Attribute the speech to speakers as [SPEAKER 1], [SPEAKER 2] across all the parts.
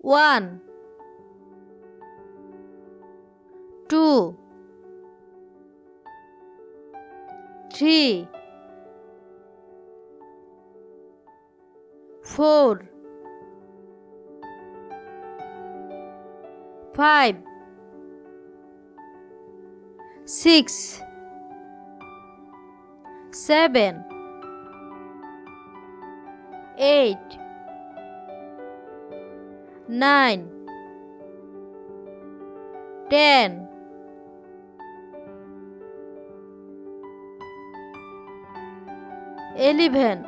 [SPEAKER 1] 1 2 3 4 5 6 7 8 9 10 11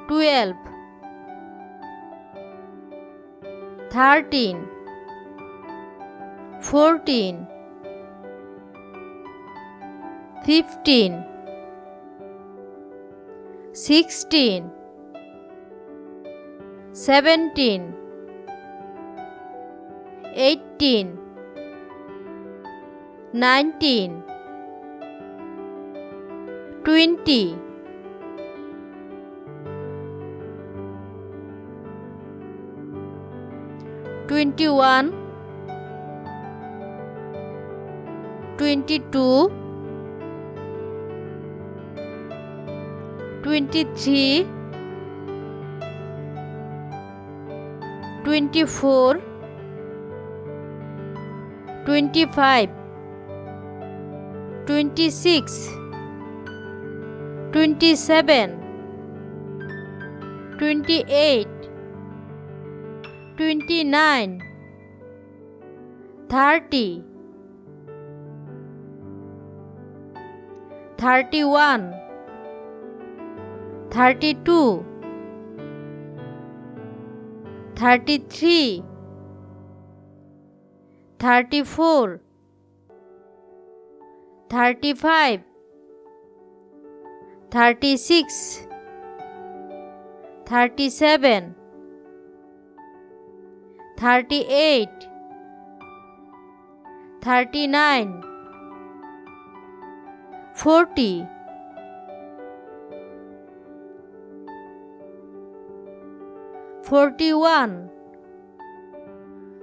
[SPEAKER 1] 12 13 14 15 16 17 18 19 20 21 22 23 24 25 26 27 28 29 30 31 32 33 34 35 36 37 38 39 40 41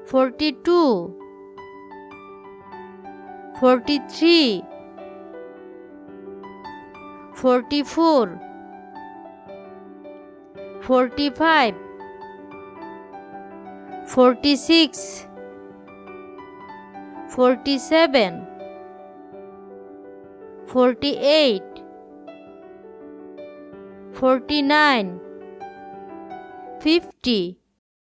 [SPEAKER 1] 42 43 44 45 46 47 48 49 50